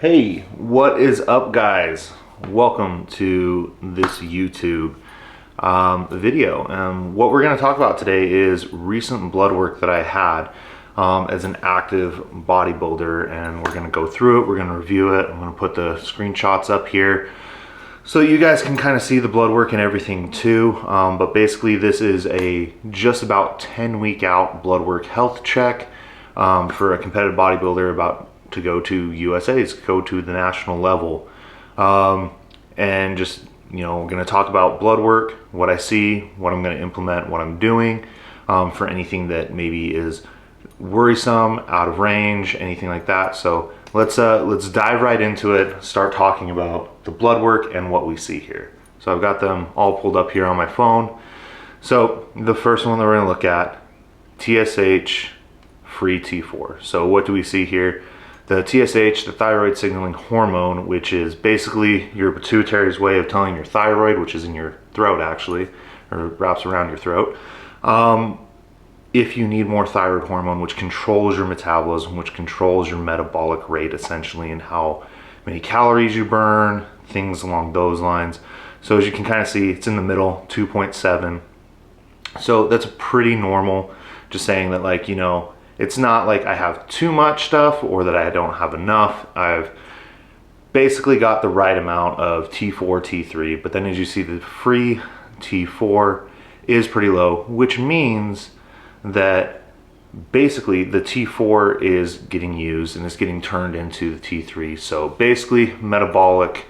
Hey, what is up, guys? Welcome to this YouTube video. What we're going to talk about today is recent blood work that I had as an active bodybuilder, and we're going to go through it, we're going to review it. I'm going to put the screenshots up here so you guys can kind of see the blood work and everything too. But basically this is a just about 10-week out blood work health check for a competitive bodybuilder about to go to USA's, go to the national level. And just, we're going to talk about blood work, what I see, what I'm going to implement, what I'm doing, for anything that maybe is worrisome, out of range, anything like that. So let's dive right into it, start talking about the blood work and what we see here. So I've got them all pulled up here on my phone. So the first one that we're going to look at, TSH free T4. So what do we see here? The TSH, the thyroid signaling hormone, which is basically your pituitary's way of telling your thyroid, which is in your throat actually, or wraps around your throat, if you need more thyroid hormone, which controls your metabolism, which controls your metabolic rate essentially, and how many calories you burn, things along those lines. So as you can kind of see, it's in the middle, 2.7. So that's pretty normal. Just saying that, like, it's not like I have too much stuff or that I don't have enough. I've basically got the right amount of T4, T3, but then as you see, the free T4 is pretty low, which means that basically the T4 is getting used and it's getting turned into the T3. So basically metabolic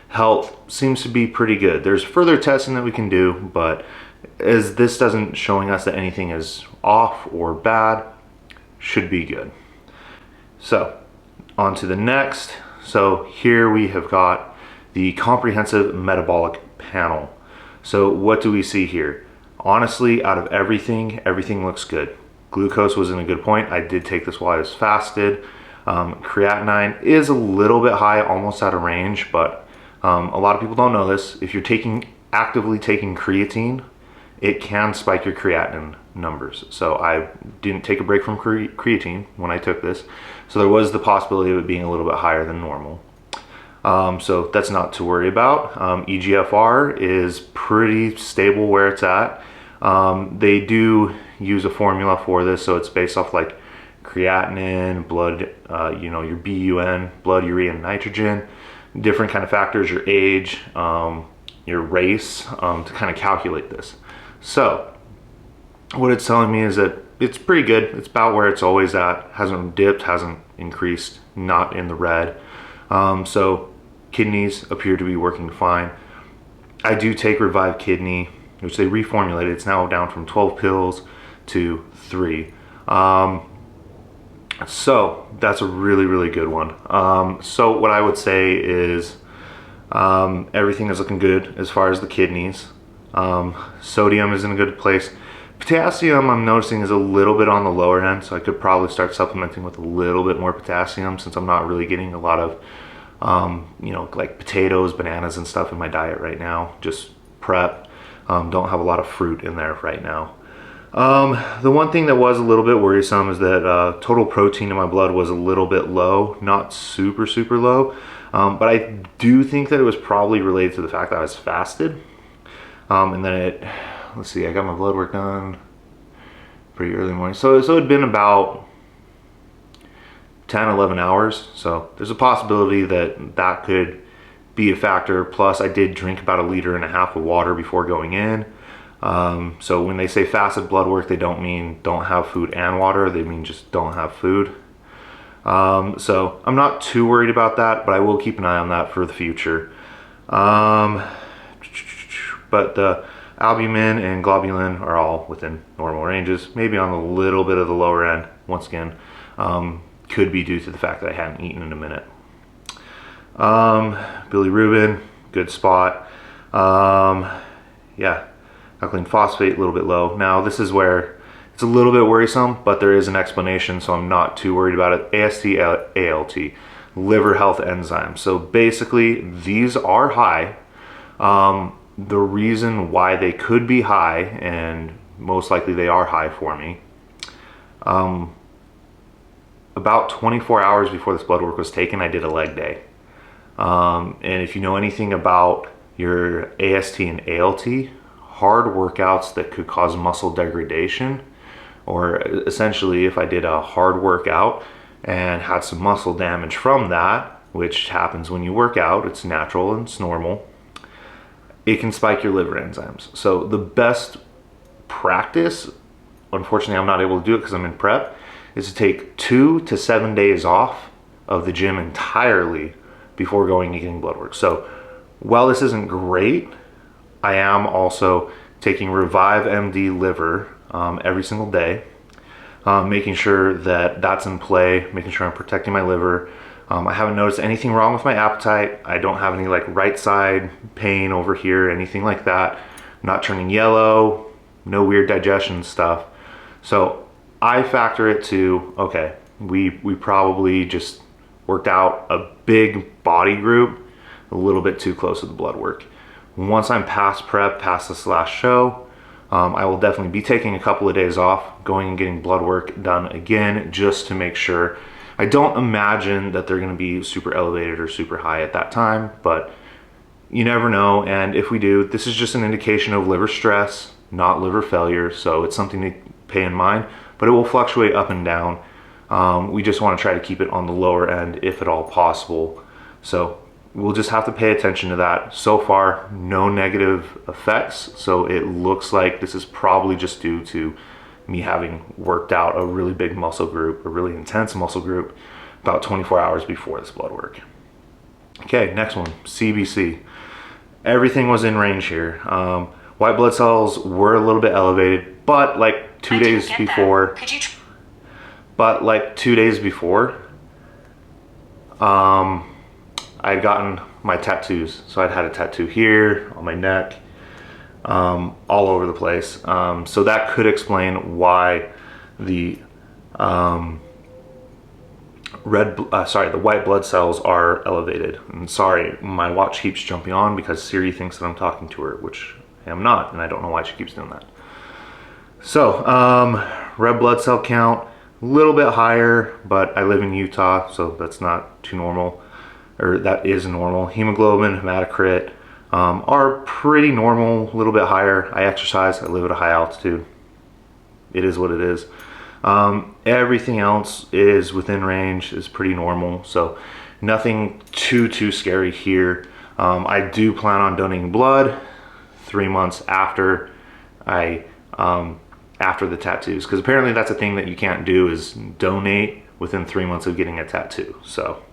health seems to be pretty good. There's further testing that we can do, but as this doesn't showing us that anything is off or bad, should be good. So on to the next. So here we have got the comprehensive metabolic panel. So what do we see here? Honestly, out of everything looks good. Glucose was in a good point. I did take this while I was fasted. Creatinine is a little bit high, almost out of range, but a lot of people don't know this. If you're actively taking creatine, it can spike your creatinine numbers. So I didn't take a break from creatine when I took this. So there was the possibility of it being a little bit higher than normal. So that's not to worry about. EGFR is pretty stable where it's at. They do use a formula for this, so it's based off like creatinine, blood, your BUN, blood, urea, and nitrogen, different kind of factors, your age, your race, to kind of calculate this. So what it's telling me is that it's pretty good. It's about where it's always at. Hasn't dipped, hasn't increased, not in the red. So kidneys appear to be working fine. I do take Revive Kidney, which they reformulated. It's now down from 12 pills to 3. So that's a really good one. So what I would say is everything is looking good as far as the kidneys. Sodium is in a good place. Potassium, I'm noticing, is a little bit on the lower end, so I could probably start supplementing with a little bit more potassium, since I'm not really getting a lot of like potatoes, bananas and stuff in my diet right now. Just prep. Don't have a lot of fruit in there right now. The one thing that was a little bit worrisome is that total protein in my blood was a little bit low, not super low, but I do think that it was probably related to the fact that I was fasted. And then let's see, I got my blood work done pretty early morning. So it'd been about 10, 11 hours. So there's a possibility that that could be a factor. Plus I did drink about 1.5 liters of water before going in. So when they say fasted blood work, they don't mean don't have food and water. They mean just don't have food. So I'm not too worried about that, but I will keep an eye on that for the future. But the albumin and globulin are all within normal ranges, maybe on a little bit of the lower end. Once again, could be due to the fact that I hadn't eaten in a minute. Bilirubin, good spot. Yeah, alkaline phosphate, a little bit low. Now this is where it's a little bit worrisome, but there is an explanation, so I'm not too worried about it. AST, ALT, liver health enzymes. So basically these are high. The reason why they could be high, and most likely they are high for me, about 24 hours before this blood work was taken, I did a leg day. And if you know anything about your AST and ALT, hard workouts that could cause muscle degradation, or essentially if I did a hard workout and had some muscle damage from that, which happens when you work out, it's natural and it's normal, it can spike your liver enzymes. So the best practice, unfortunately I'm not able to do it because I'm in prep, is to take 2 to 7 days off of the gym entirely before going and getting blood work. So while this isn't great, I am also taking Revive MD liver every single day, making sure that that's in play, making sure I'm protecting my liver. I haven't noticed anything wrong with my appetite. I don't have any like right side pain over here, anything like that. I'm not turning yellow, no weird digestion stuff. So I factor it to, okay, we probably just worked out a big body group a little bit too close to the blood work. Once I'm past prep, past this last show, I will definitely be taking a couple of days off, going and getting blood work done again, just to make sure. I don't imagine that they're gonna be super elevated or super high at that time, but you never know. And if we do, this is just an indication of liver stress, not liver failure. So it's something to pay in mind, but it will fluctuate up and down. We just wanna try to keep it on the lower end if at all possible. So we'll just have to pay attention to that. So far, no negative effects. So it looks like this is probably just due to me having worked out a really big muscle group, a really intense muscle group, about 24 hours before this blood work. Okay, next one, CBC. Everything was in range here. White blood cells were a little bit elevated, but like 2 days before, I had gotten my tattoos. So I'd had a tattoo here, on my neck, all over the place. So that could explain why the the white blood cells are elevated. And sorry, my watch keeps jumping on because Siri thinks that I'm talking to her, which I am not, and I don't know why she keeps doing that. So, red blood cell count, a little bit higher, but I live in Utah, so that's not too normal. Or that is normal. Hemoglobin, hematocrit are pretty normal, a little bit higher. I exercise, I live at a high altitude. It is what it is. Everything else is within range, is pretty normal. So nothing too scary here. I do plan on donating blood 3 months after after the tattoos, because apparently that's a thing that you can't do, is donate within 3 months of getting a tattoo. So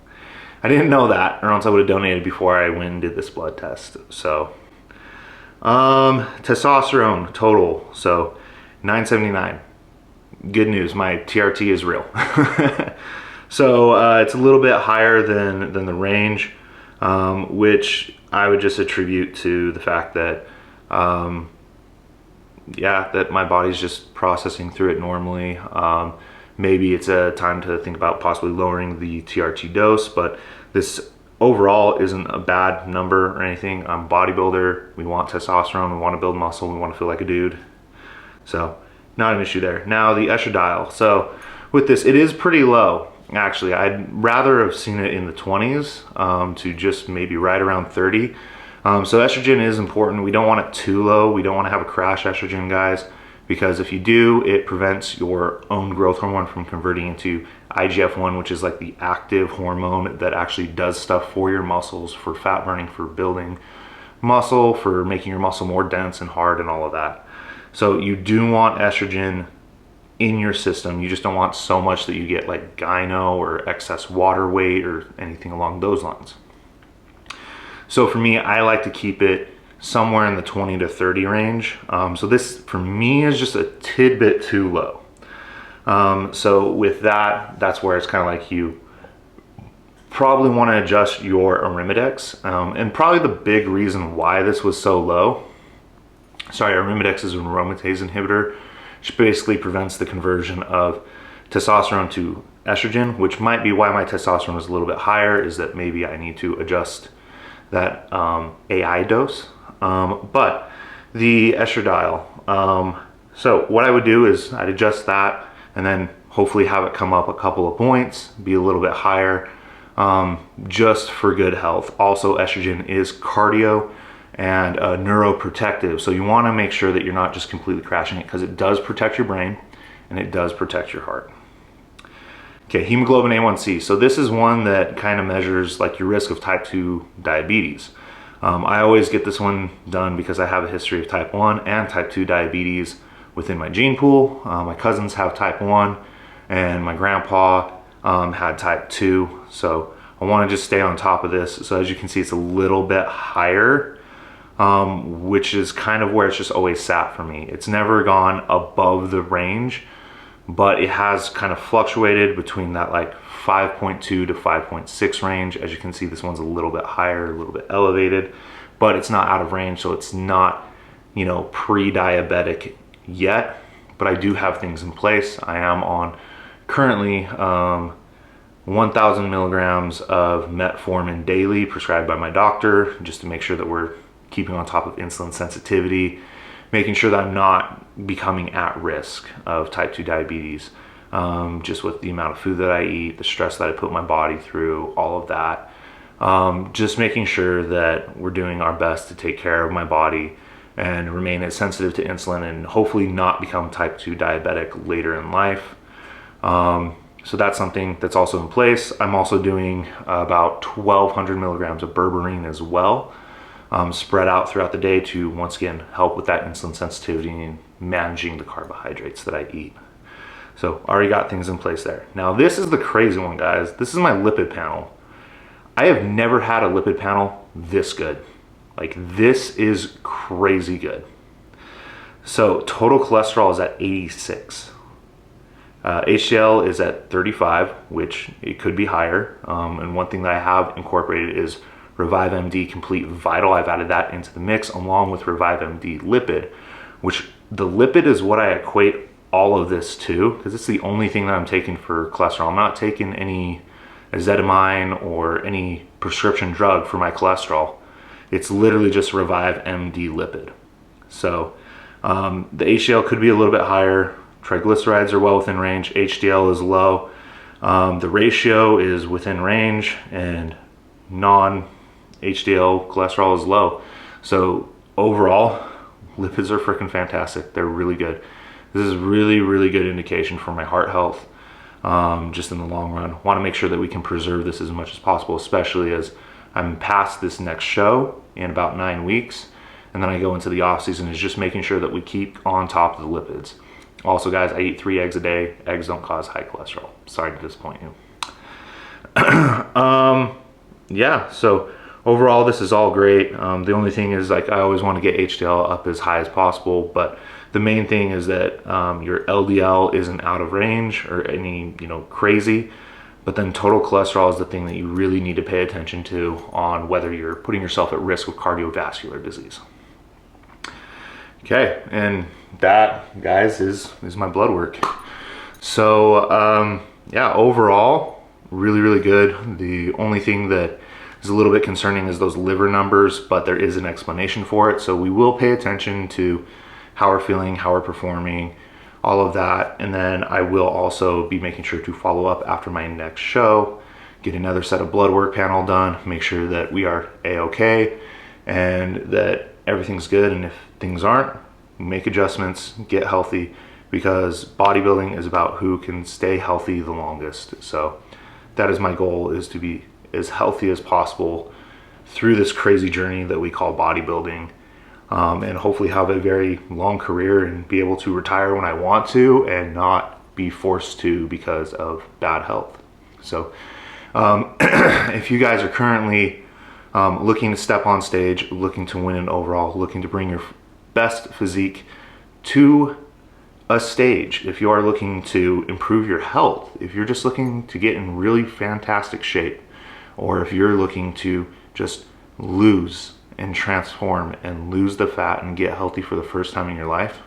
I didn't know that, or else I would have donated before I went and did this blood test. So, testosterone total, so 979. Good news, my TRT is real. So it's a little bit higher than the range, which I would just attribute to the fact that, that my body's just processing through it normally. Maybe it's a time to think about possibly lowering the TRT dose, but this overall isn't a bad number or anything. I'm a bodybuilder. We want testosterone. We want to build muscle. We want to feel like a dude. So not an issue there. Now the estradiol. So with this, it is pretty low. Actually, I'd rather have seen it in the 20s to just maybe right around 30. So estrogen is important. We don't want it too low. We don't want to have a crash estrogen, guys, because if you do, it prevents your own growth hormone from converting into IGF-1, which is like the active hormone that actually does stuff for your muscles, for fat burning, for building muscle, for making your muscle more dense and hard and all of that. So you do want estrogen in your system. You just don't want so much that you get like gyno or excess water weight or anything along those lines. So for me, I like to keep it somewhere in the 20 to 30 range. So this for me is just a tidbit too low. So with that, that's where it's kind of like you probably want to adjust your Arimidex. And probably the big reason why this was so low, Arimidex is an aromatase inhibitor, which basically prevents the conversion of testosterone to estrogen, which might be why my testosterone is a little bit higher, is that maybe I need to adjust that AI dose. But the estradiol, so what I would do is I'd adjust that and then hopefully have it come up a couple of points, be a little bit higher, just for good health. Also, estrogen is cardio and neuroprotective, so you want to make sure that you're not just completely crashing it, because it does protect your brain and it does protect your heart. Okay, hemoglobin A1C. So this is one that kind of measures like your risk of type 2 diabetes. I always get this one done because I have a history of type 1 and type 2 diabetes within my gene pool. My cousins have type 1 and my grandpa had type 2. So I want to just stay on top of this. So as you can see, it's a little bit higher, which is kind of where it's just always sat for me. It's never gone above the range, but it has kind of fluctuated between that like 5.2 to 5.6 range. As you can see, this one's a little bit higher, a little bit elevated, but it's not out of range. So it's not, you know, pre-diabetic yet, but I do have things in place. I am on currently 1,000 milligrams of metformin daily prescribed by my doctor, just to make sure that we're keeping on top of insulin sensitivity, making sure that I'm not becoming at risk of type 2 diabetes, just with the amount of food that I eat, the stress that I put my body through, all of that. Just making sure that we're doing our best to take care of my body and remain as sensitive to insulin and hopefully not become type 2 diabetic later in life. So that's something that's also in place. I'm also doing about 1,200 milligrams of berberine as well, spread out throughout the day to once again help with that insulin sensitivity and managing the carbohydrates that I eat. So already got things in place there. Now this is the crazy one, guys. This is my lipid panel. I have never had a lipid panel this good. Like, this is crazy good. So total cholesterol is at 86. HDL is at 35, which it could be higher. And one thing that I have incorporated is Revive MD Complete Vital. I've added that into the mix along with Revive MD Lipid, which the lipid is what I equate all of this to, because it's the only thing that I'm taking for cholesterol. I'm not taking any azetamine or any prescription drug for my cholesterol. It's literally just Revive MD Lipid. So the HDL could be a little bit higher. Triglycerides are well within range. HDL is low. The ratio is within range, and non-HDL cholesterol is low. So overall, lipids are freaking fantastic. They're really good. This is really, really good indication for my heart health, just in the long run. Want to make sure that we can preserve this as much as possible, especially as I'm past this next show in about 9 weeks. And then I go into the off season, is just making sure that we keep on top of the lipids. Also, guys, I eat 3 eggs a day. Eggs don't cause high cholesterol. Sorry to disappoint you. Yeah, so overall, this is all great. The only thing is, like, I always want to get HDL up as high as possible, but the main thing is that your LDL isn't out of range or any, you know, crazy. But then total cholesterol is the thing that you really need to pay attention to on whether you're putting yourself at risk of cardiovascular disease. Okay, and that, guys, is my blood work. So yeah, overall, really, really good. The only thing that is a little bit concerning is those liver numbers, but there is an explanation for it. So we will pay attention to how we're feeling, how we're performing, all of that. And then I will also be making sure to follow up after my next show, get another set of blood work panel done, make sure that we are A-okay and that everything's good. And if things aren't, make adjustments, get healthy, because bodybuilding is about who can stay healthy the longest. So that is my goal, is to be as healthy as possible through this crazy journey that we call bodybuilding. And hopefully have a very long career and be able to retire when I want to and not be forced to because of bad health. So if you guys are currently looking to step on stage, looking to win an overall, looking to bring your best physique to a stage, if you are looking to improve your health, if you're just looking to get in really fantastic shape, or if you're looking to just lose and transform and lose the fat and get healthy for the first time in your life,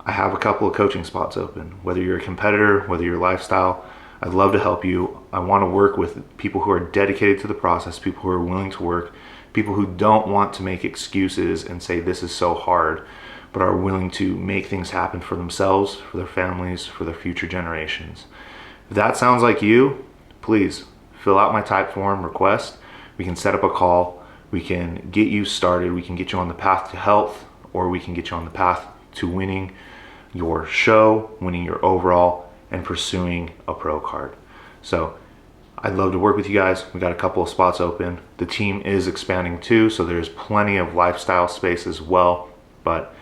I have a couple of coaching spots open. Whether you're a competitor, whether you're lifestyle, I'd love to help you. I want to work with people who are dedicated to the process, people who are willing to work, people who don't want to make excuses and say this is so hard but are willing to make things happen for themselves, for their families, for their future generations. If that sounds like you, please fill out my type form request. We can set up a call. We can get you started. We can get you on the path to health, or we can get you on the path to winning your show, winning your overall, and pursuing a pro card. So I'd love to work with you guys. We got a couple of spots open. The team is expanding too, so there's plenty of lifestyle space as well. But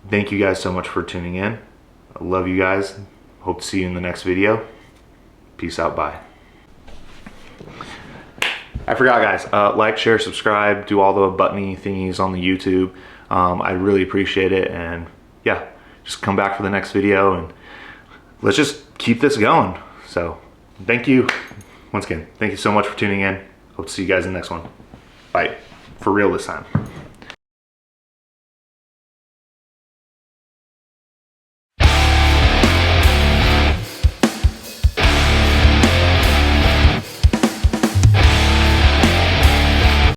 thank you guys so much for tuning in. I love you guys. Hope to see you in the next video. Peace out, bye. I forgot, guys, like, share, subscribe, do all the buttony thingies on the YouTube. I really appreciate it, and yeah, just come back for the next video and let's just keep this going. So thank you once again. Thank you so much for tuning in. Hope to see you guys in the next one. Bye. For real this time.